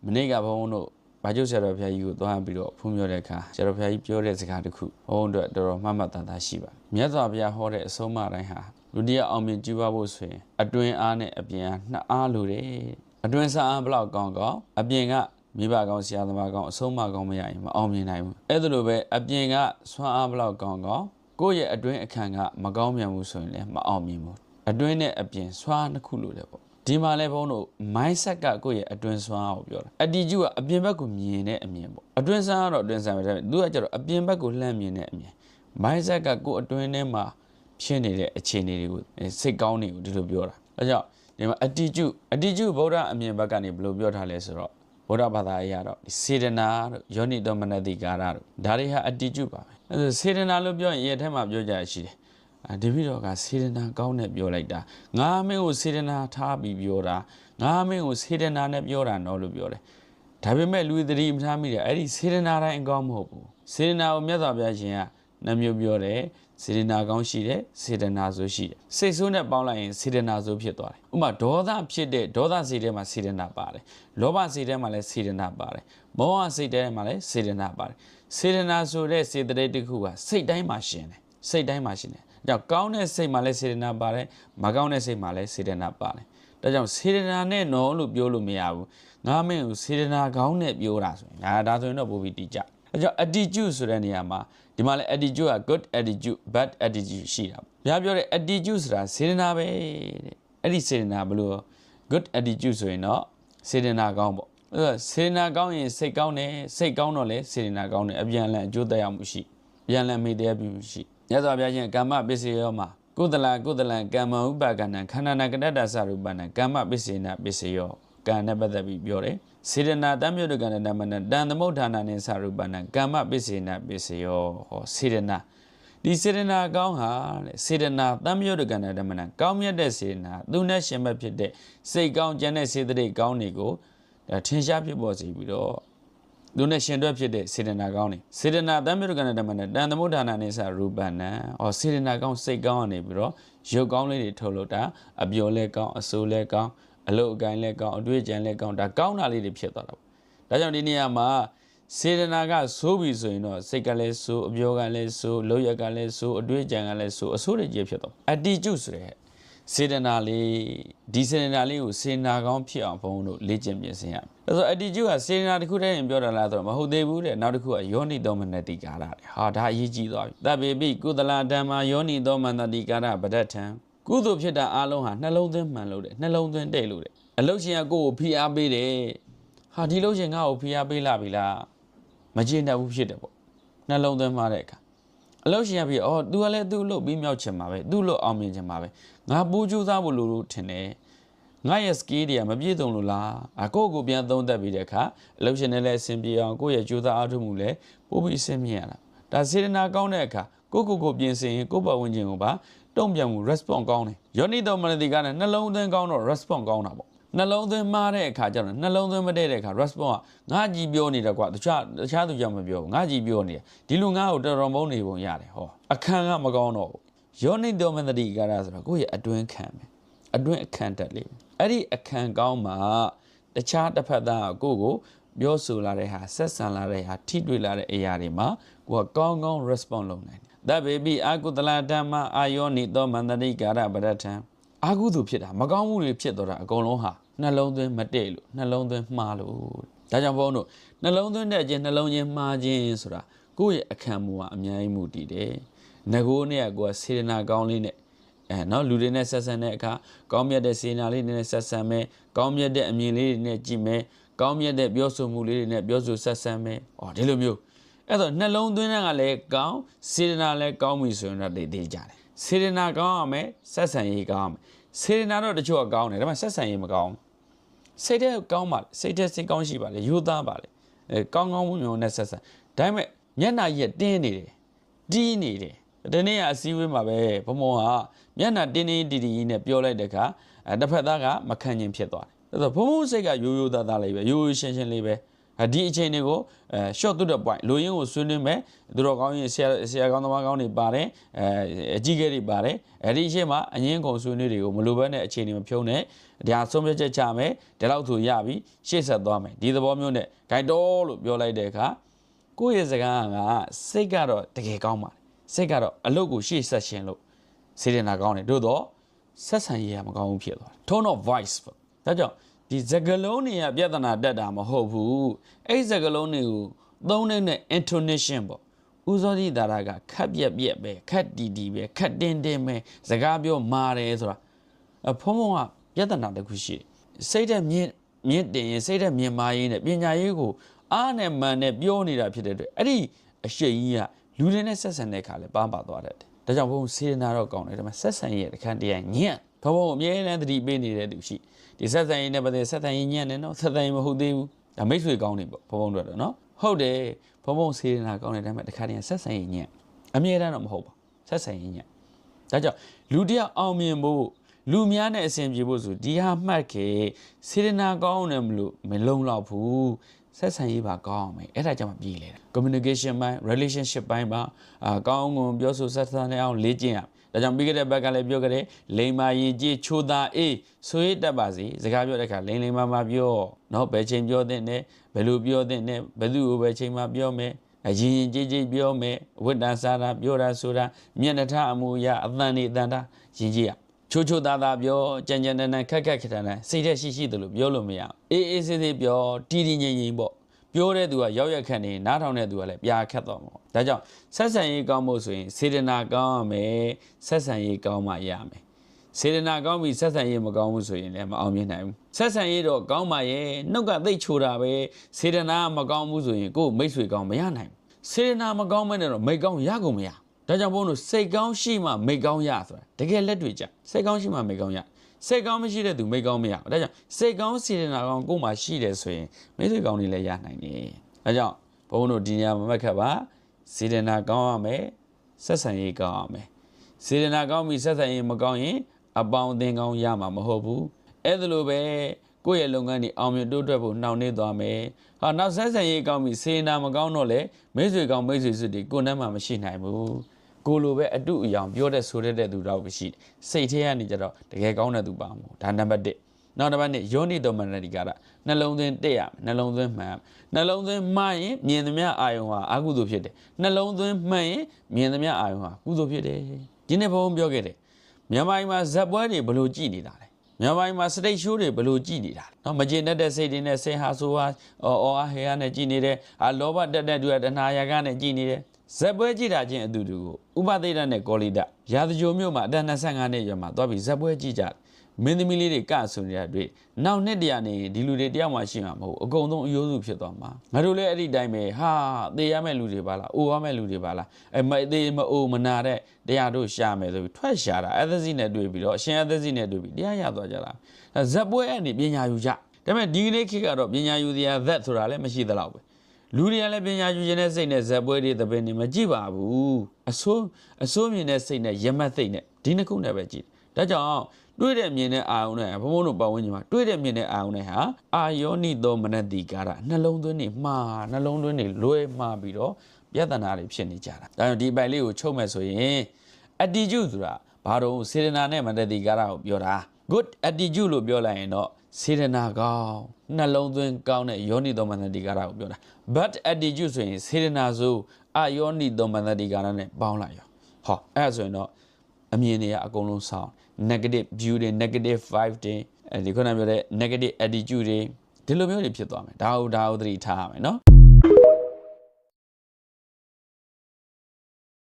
မနေ့ကဘုန်းတို့ဘာကျုပ်ဆရာတော်ဖျားကြီးကိုသွားပြီးတော့ဖုံးပြောတဲ့အခါဆရာတော်ဖျားကြီးပြောတဲ့စကားတစ်ခုဘုန်းတို့တော်တော်မှတ်မှတ်သားသားရှိပါမြတ်စွာဘုရားဟောတဲ့အဆုံးအမတိုင်းဟာလူတယောက်အောင်မြင်ကြည့်ပါဖို့ဆိုရင်အတွင်းအားနဲ့အပြင်အားနှစ်အားလိုတယ်အတွင်းစားအားဘလောက်ကောင်းကောင်းအပြင်ကမိဘကောင်းဆရာသမားကောင်းအဆုံးအမကောင်းမရရင်မအောင်မြင်နိုင်ဘူးအဲ့ဒါလိုပဲအပြင်ကဆွမ်းအားဘလောက်ကောင်းကောင်းကိုယ့်ရဲ့အတွင်းအခန့်ကမကောင်းမြန်ဘူးဆိုရင်လည်းမအောင်မြင်ဘူးအတွင်းနဲ့အပြင်ဆွမ်းနှစ်ခုလိုတယ်ပေါ့ဒီမှာလဲဘုန်းတို့ mindset ကကိုယ့်ရဲ့အတွင်းဆွမ်းအားကိုပြောတာ attitude ကအပြင်ဘက်ကိုမြင်တဲ့အမြင်ပေါ့အတွင်းဆွမ်းကတော့အတွင်းဆွမ်းပဲသူကကျတော့အပြင်ဘက်ကိုလှမ်းမြင်တဲ့အမြင် mindset ကကိုယ့်အတွင်းထဲမှာဖြစ်နေတဲ့အခြေအနေတွေကိုစိတ်ကောင်းတွေကိုဒီလိုပြောတာအဲကြောင့်ဒီမှာ attitude ဗုဒ္ဓအမြင်ဘက်ကနေဘယ်လိုပြောထားလဲဆိုတော့ဗုဒ္ဓဘာသာအရာတော့စေတနာတို့ယောနိတော်မနတိကာရတို့ဒါတွေဟာ attitude ပါပဲအဲဆိုစေတနာလို့ပြောရင်ရဲ့အထက်မှာပြောကြရရှိတယ်ဒီပြီးတော့ကစေတနာကောင်းနဲ့ပြောလိုက်တာငါမင်းကိုစေတနာထားပြီးပြောတာငါမင်းကိုစေတနာနဲ့ပြောတာနော်လို့ပြောတယ်ဒါပေမဲ့လူသတိမထားမိတယ်အဲ့ဒီစေတနာတိုင်းအကောင်းမဟုတ်ဘူးစေတနာကိုမြတ်စွာဘုရားရှင်ကနှမျိုးပြောတယ်စေတနာကောင်းရှိတယ်စေတနာဆိုရှိတယ်စိတ်ဆိုးနဲ့ပေါင်းလိုက်ရင်စေတနာဆိုဖြစ်သွားတယ်ဥပမာဒေါသဖြစ်တဲ့ဒေါသစိတ်ထဲမှာစေတနာပါတယ်လောဘစိတ်ထဲမှာလည်းစေတနာပါတယ်မောဟစိတ်ထဲမှာလည်းစေတနာပါတယ်စေတနာဆိုတဲ့စေတသိက်တစ်ခုကစိတ်တိုင်းမှာရှင်တယ်စိတ်တိုင်းမှာရှင်တယ်ကြောင့်ကောင်းတဲ့စိတ်မှာလည်းစေတနာပါတယ်မကောင်းတဲ့စိတ်မှာလည်းစေတနာပါတယ်ဒါကြောင့်စေတနာနဲ့နော်လို့ပြောလို့မရဘူးငါမင်းကိုစေတနာကောင်းနဲ့ပြောတာဆိုရင်ဒါဆိုရင်တော့ပိုပြီးတိကျဒါကြောင့် attitude ဆိုတဲ့နေရာမှာဒီမှာလည်း attitude က good attitude bad attitude ရှိတာဘုရားပြောတဲ့ attitude ဆိုတာစေတနာပဲတဲ့အဲ့ဒီစေတနာဘလို့ good attitude ဆိုရင်တော့စေတနာကောင်းပေါ့စေတနာကောင်းရင်စိတ်ကောင်းတယ်စိတ်ကောင်းတော့လည်းစေတနာကောင်းတယ်အပြန်အလှန်အကျိုးသက်ရောက်မှုရှိအပြန်အလှန်မေတ္တာပြုမှုရှိမြတ်စွာဘုရားရှင်ကာမပစ္စယောမှာကုသလကမ္မဥပါကဏံခန္ဓာနာကတ္တသရူပဏံကာမပစ္စေနပစ္စယောကံနဲ့ပတ်သက်ပြီးပြောတယ်စေတနာတမ်းမြုပ်ကံနဲ့ဓမ္မနဲ့တန်သမုဋ္ဌာနာနဲ့သရူပဏံကာမပစ္စေနပစ္စယောဟောစေတနာဒီစေတနာကောင်းဟာစေတနာတမ်းမြုပ်ကံနဲ့ဓမ္မနဲ့ကောင်းမြတ်တဲ့စေတနာသူနဲ့ရှင်မဲ့ဖြစ်တဲ့စိတ်ကောင်းကျန်တဲ့စေတသိက်ကောင်းတွေကိုထင်ရှားဖြစ်ပေါ်စေပြီးတော့သူနဲ့ရှင်တွဲဖြစ်တဲ့စေတနာကောင်းနေစေတနာတမ်းမြုပ်ကံနဲ့ဓမ္မနဲ့တန်သမုဋ္ဌာနာနဲ့သရူပဏံဟောစေတနာကောင်းစိတ်ကောင်းကနေပြီးတော့ရုပ်ကောင်းလေးတွေထုတ်လို့တာအပျော်လဲကောင်းအဆိုးလဲကောင်းအလုတ်အကိုင်းလဲကောင်းအတွေ့အကြံလဲကောင်းဒါကောင်းတာလေးတွေဖြစ်သွားတာပေါ့ဒါကြောင့်ဒီနေရာမှာစေတနာကဆိုးပြီဆိုရင်တော့စိတ်ကလည်းဆိုးအပျော်ကလည်းဆိုးလုပ်ရကလည်းဆိုးအတွေ့အကြံကလည်းဆိုးအဆိုးတွေကြီးဖြစ်သွား attitude ဆိုတဲ့စေတနာလေးဒီစေတနာလေးကိုစေတနာကောင်းဖြစ်အောင်ဘုန်းတို့လေ့ကျင့်ပြင်ဆင်ရမယ်ဒါဆို attitude ကစေတနာတစ်ခုတည်းရင်ပြောတာလားဆိုတော့မဟုတ်သေးဘူးတဲ့နောက်တစ်ခုကယောနိသောမနတိကာရတဲ့ဟာဒါအရေးကြီးသွားပြီတပေပိကုသလဓမ္မာယောနိသောမနတိကာရပဒဋ္ဌံကုသိုလ်ဖြစ်တာအလုံးဟာနှလုံးသွင်းမှန်လို့တဲ့နှလုံးသွင်းတဲ့လို့တဲ့အလုတ်ရှင်ကကိုယ့်ကိုဖိအားပေးတယ်ဟာဒီလုတ်ရှင်ငါ့ကိုဖိအားပေးလာပြီလားမကျေနပ်ဘူးဖြစ်တယ်ပေါ့နှလုံးသွင်းမှတဲ့အခါအလုတ်ရှင်ကပြီးသူကလည်းသူ့လို့ပြီးမြောက်ချင်မှာပဲသူ့လို့အောင်မြင်ချင်မှာပဲငါပူးကြိုးစားဖို့လို့ထင်တယ်ငါရဲ့ skill တွေကမပြည့်စုံလို့လားကိုယ့်ကိုပြန်သုံးသပ်ပြီးတဲ့အခါအလုတ်ရှင်နဲ့လည်းအဆင်ပြေအောင်ကိုယ့်ရဲ့ကြိုးစားအားထုတ်မှုလည်းပို့ပြီးအဆင်ပြေရတာဒါစေတနာကောင်းတဲ့အခါကိုပြင်ဆင်ရင်ကိုယ့်ပတ်ဝန်းကျင်ကိုပါတုံ့ပြန်မှု response ကောင်းတယ်ယောနိတော်မနတိကနဲ့နှလုံးသွင်းကောင်းတော့ response ကောင်းတာပေါ့နှလုံးသွင်းမှားတဲ့အခါကျတော့နှလုံးသွင်းမတည့်တဲ့အခါ response ကငါကြည်ပြောနေတယ်ကွာတခြားသူကြောင့်မပြောဘူးငါကြည်ပြောနေတယ်ဒီလူငါ့ကိုတော်တော်မုန်းနေပုံရတယ်ဟောအခန်းကမကောင်းတော့ဘူးယောနိတော်မနတိကဆိုတော့ကိုယ့်ရဲ့အတွင်းခံပဲအတွင်းအခန်းတက်လေးအဲ့ဒီအခန်းကောင်းမှာတခြားတစ်ဖက်သားကိုပြောဆိုလာတဲ့ဟာဆက်ဆံလာတဲ့ဟာထိတွေ့လာတဲ့အရာတွေမှာကိုကကောင်းကောင်း response လုပ်နိုင်တယ်ဒါပေပြီးအာကုသလဓမ္မအာယောနိသောမနတိကာရပဒဋ္ဌံအာကုသိုလ်ဖြစ်တာမကောင်းမှုတွေဖြစ်တော့တာအကုန်လုံးဟာနှလုံးသွင်းမတည့်လို့နှလုံးသွင်းမှားလို့ဒါကြောင့်ဘုန်းတို့နှလုံးသွင်းတဲ့အချင်းနှလုံးချင်းမှားခြင်းဆိုတာကိုယ့်ရဲ့အခမ်းမူကအများကြီးမူတည်တယ်ငကိုးနဲ့ကိုယ်ကစေတနာကောင်းလေးနဲ့နော်လူတွေနဲ့ဆက်ဆံတဲ့အခါကောင်းမြတ်တဲ့စေတနာလေးနဲ့ဆက်ဆံမယ်ကောင်းမြတ်တဲ့အမြင်လေးတွေနဲ့ကြည့်မယ်ကောင်းမြတ်တဲ့ပြောဆိုမှုလေးတွေနဲ့ပြောဆိုဆက်ဆံမယ်ဒီလိုမျိုးအဲ့တော့နှလုံးသွင်းတဲ့ကလည်းကောင်းစေတနာလည်းကောင်းပြီဆိုရင်တော့သိကြတယ်စေတနာကောင်းအောင်မယ်ဆက်ဆံရေးကောင်းအောင်မယ်စေတနာတော့တချို့ကကောင်းတယ်ဒါပေမဲ့ဆက်ဆံရေးမကောင်းစိတ်ထဲကောင်းပါလေစိတ်ထဲစိတ်ကောင်းရှိပါလေယူသားပါလေကောင်းမှုမျိုးနဲ့ဆက်ဆံဒါပေမဲ့မျက်နှာကြီးတင်းနေတယ်တီးနေတယ်ဒီနေ့ကအစည်းအဝေးမှာပဲဘုံဘဟာမျက်နှာတင်းတီနဲ့ပြောလိုက်တဲ့အခါတစ်ဖက်သားကမခံကျင်ဖြစ်သွားတယ်အဲ့တော့ဘုံစိတ်ကရိုးသားသားလေးပဲရိုးရှင်းလေးပဲ ဒီအချိန်တွေကိုshort to the point လူရင်းကိုဆွေးနွေးမယ်သူတော်ကောင်းရင်ဆရာကောင်းသမားကောင်းတွေပါတယ်အကြီးကဲတွေပါတယ်အဲ့ဒီအချိန်မှာအငင်းကုန်ဆွေးနွေးတွေကိုမလိုဘဲနဲ့အချိန်တွေမဖြုံးနဲ့ဒါဆုံးဖြတ်ချက်ချမယ်ဒီလောက်ဆိုရပြီရှေ့ဆက်သွားမယ်ဒီသဘောမျိုးနဲ့ဂိုက်တော်လို့ပြောလိုက်တဲ့အခါကိုယ့်ရဲ့စကားကစိတ်ကတော့တကယ်ကောင်းပါတယ်စိတ်ကတော့အလုပ်ကိုရှေ့ဆက်ရှင်လို့စေတနာကောင်းတယ်တို့တော့ဆက်ဆံရေးကမကောင်းဘူးဖြစ်သွားတယ် tone of voice ပေါ့ဒါကြောင့်ဒီစကားလုံးတွေကပြဿနာတက်တာမဟုတ်ဘူးအဲ့စကားလုံးတွေကိုသုံးတဲ့ intonation ပေါ့ဦးစောကြီးဒါကခက်ပြက်ပြက်ပဲခက်တီတီပဲခက်တင်းတင်းပဲစကားပြောမာတယ်ဆိုတာဖုံးဖုံးကပြဿနာတစ်ခုရှိတယ်စိတ်တဲ့မြင့်တင်ရင်စိတ်တဲ့မြင်မာရေးနဲ့ပညာရေးကိုအားနဲ့မှန်နဲ့ပြောနေတာဖြစ်တဲ့အတွက်အဲ့ဒီအရှိန်ကြီးကလူတွေနဲ့ဆက်ဆံတဲ့အခါလဲပါသွားတတ်တယ်ဒါကြောင့်ဘုံစေတနာတော့ကောင်းတယ်ဒါပေမဲ့ဆက်ဆံရေးတစ်ခါတည်းညံ့ဘုံအမြဲတမ်းသတိပေးနေတဲ့သူရှိဒီဆက်ဆံရေးနဲ့ပတ်သက်ဆက်ဆံရေးညံ့နေတော့ဆက်ဆံရေးမဟုတ်သေးဘူးဒါမိတ်ဆွေကောင်းနေပေါ့ဘုံတို့တော့နော်ဟုတ်တယ်ဘုံစေတနာကောင်းတဲ့ဒါပေမဲ့တစ်ခါတည်းဆက်ဆံရေးညံ့အမြဲတမ်းတော့မဟုတ်ပါဆက်ဆံရေးညံ့ဒါကြောင့်လူတယောက်အောင်မြင်ဖို့လူများနဲ့အဆင်ပြေဖို့ဆိုဒီဟာမှတ်ခဲ့စေတနာကောင်းတယ်မလို့မလုံလောက်ဘူးဆက်ဆံရေးပါကောင်းအောင်မယ်အဲ့ဒါကြောင့်မပြေးလေ communication ပိုင်း relationship ပိုင်းမှာကောင်းအောင်ပြောဆိုဆက်ဆံနေအောင်လေ့ကျင့်ရဒါကြောင့်ပြီးခဲ့တဲ့ဘက်ကလည်းပြောခဲ့တယ်လိမ္မာရည်ကြီးချိုသာအေးဆိုရတတ်ပါစေစကားပြောတဲ့အခါလိမ္မာပြောနော်ဘယ်ချိန်ပြောတဲ့နဲ့ဘယ်လိုပြောတဲ့နဲ့ဘယ်သူ့ကိုဘယ်ချိန်မှပြောမယ်အရင်ကြီးပြောမယ်ဝိတ္တစာတာပြောတာဆိုတာမျက်နှာထားအမူအရာအတန်နေအတန်တာရင်းကြီးရချိုသားပြောကြံတန်းခက်ခက်စိတ်သက်ရှိတယ်လို့ပြောလို့မရအေးဆေးပြောတီငြိမ်ပေါ့ပြောတဲ့သူကရောက်ရက်ခက်နေနားထောင်တဲ့သူကလည်းပြာခက်တော့မှာဒါကြောင့်ဆက်ဆံရေးကောင်းဖို့ဆိုရင်စေတနာကောင်းရမယ်ဆက်ဆံရေးကောင်းမှရမယ်စေတနာကောင်းပြီးဆက်ဆံရေးမကောင်းဘူးဆိုရင်လည်းမအောင်မြင်နိုင်ဘူးဆက်ဆံရေးတော့ကောင်းပါရဲ့နှုတ်ကသိချိုတာပဲစေတနာမကောင်းဘူးဆိုရင်ကိုယ်မိတ်ဆွေကောင်းမရနိုင်ဘူးစေတနာမကောင်းမဲနဲ့တော့မိတ်ကောင်းရကုန်မရဒါကြောင့်ဘုန်းတို့စိတ်ကောင်းရှိမှမိတ်ကောင်းရဆိုတာတကယ်လက်တွေ့ကြစိတ်ကောင်းရှိမှမိတ်ကောင်းရစိတ်ကောင်းမရှိတဲ့သူမိတ်ကောင်းမရဘူးဒါကြောင့်စိတ်ကောင်းစေတနာကောင်းကိုယ်မှာရှိတယ်ဆိုရင်မိတ်ဆွေကောင်းတွေလည်းရနိုင်တယ်ဒါကြောင့်ဘုန်းတို့ဒီနေရာမှာမှတ်ခတ်ပါစေတနာကောင်းရမယ်ဆက်ဆံရေးကောင်းရမယ်စေတနာကောင်းပြီးဆက်ဆံရေးမကောင်းရင်အပေါင်းအသင်းကောင်းရမှာမဟုတ်ဘူးအဲ့ဒါလိုပဲကိုယ့်ရဲ့လုပ်ငန်းတွေအောင်မြင်တိုးတက်ဖို့နှောင့်နှေးသွားမယ်ဟာနောက်ဆက်ဆံရေးကောင်းပြီးစေတနာမကောင်းတော့လေမိတ်ဆွေကောင်းမိတ်ဆွေစုတွေကိုယ်နဲ့မှမရှိနိုင်ဘူးကိုလိုပဲအတုအယောင်ပြောတဲ့ဆိုတဲ့သူတော့ရှိစိတ်ထဲကနေကြတော့တကယ်ကောင်းတဲ့သူပါမို့ဒါနံပါတ်1နောက်နံပါတ်2ယောနိတော်မနတိကရနှလုံးသွင်းတက်ရနှလုံးသွင်းမှန်နှလုံးသွင်းမှန်ရင်မြင်သမျှအာယုံဟာအကုသိုလ်ဖြစ်တယ်နှလုံးသွင်းမှန်ရင်မြင်သမျှအာယုံဟာကုသိုလ်ဖြစ်တယ်ဒီနေ့ဘုန်းပြောခဲ့တယ်မြန်မာပြည်မှာဇက်ပွဲတွေဘလို့ကြည်နေတာလဲမြန်မာပြည်မှာစတိတ်ရှိုးတွေဘလို့ကြည်နေတာလဲနော်မကျေနပ်တဲ့စိတ်တွေနဲ့စိတ်ဟာဆိုဟာအော်ဟေဟာနဲ့ကြည်နေတယ်လောဘတက်တဲ့သူကတဏှာရာကနဲ့ကြည်နေတယ်ဇက်ပွဲကြည့်တာချင်းအတူတူကိုဥပသေဒနဲ့ကောလိဒရာဇဂိုမြို့မှာအသက်25နှစ်ရွယ်မှာသွားပြီးဇက်ပွဲကြည့်ကြမင်းသမီးလေးတွေကဆိုနေတာတွေ့နောက်နှစ်တရာနေဒီလူတွေတယောက်မှရှိမှာမဟုတ်အကုန်လုံးအယိုးစုဖြစ်သွားမှာငါတို့လည်းအဲ့ဒီတိုင်းပဲဟာသေရမယ့်လူတွေပါလားအိုရမယ့်လူတွေပါလားမသေမအိုမနာတဲ့တရားတို့ရှာမယ်ဆိုပြီးထွက်ရှာတာအသက်စီနဲ့တွေ့ပြီးတော့အရှင်အသက်စီနဲ့တွေ့ပြီးတရားရသွားကြတာဇက်ပွဲအဲ့ဒီပညာယူကြဒါပေမဲ့ဒီကနေ့ခေတ်ကတော့ပညာယူစရာဇက်ဆိုတာလည်းမရှိသလောက်ပဲလူတွေကလည်းပညာယူခြင်းနဲ့စိတ်နဲ့ဇက်ပွဲတွေသပင်တွေမကြည့်ပါဘူးအဆိုးမြင်တဲ့စိတ်နဲ့ရမတ်စိတ်နဲ့ဒီနှစ်ခုနဲ့ပဲကြည့်ဒါကြောင့်တွေ့တဲ့မြင်တဲ့အာယုံနဲ့ဘုံဘုံတို့ပတ်ဝန်းကျင်မှာတွေ့တဲ့မြင်တဲ့အာယုံနဲ့ဟာအာယောနိသောမနတိကာရနှလုံးသွင်းနေမှားနှလုံးသွင်းနေလွဲမှားပြီးတော့ပြဿနာတွေဖြစ်နေကြတာဒါကြောင့်ဒီပိုင်လေးကိုချုပ်မဲ့ဆိုရင် attitude ဆိုတာဘာလို့စေတနာနဲ့မနတိကာရကိုပြောတာ good attitude လို့ပြောလိုက်ရင်တော့စေတနာကောင်းနှလုံးသွင်းကောင်းတဲ့ယောနိသောမနတိကာရကိုပြောတာ bad attitude ဆိုရင်စေတနာဆိုအာယောနိသောမနတိကာရနဲ့ပေါင်းလိုက်ရောဟောအဲ့ဒါဆိုရင်တော့အမြင်တွေကအကုန်လုံးဆောင်းnegative view တွေ negative vibe တွေဒီခုနပြောတဲ့ negative attitude တွေဒီလိုမျိုးတွေဖြစ်သွားမယ်ဒါကိုသတိထားရမယ်နော်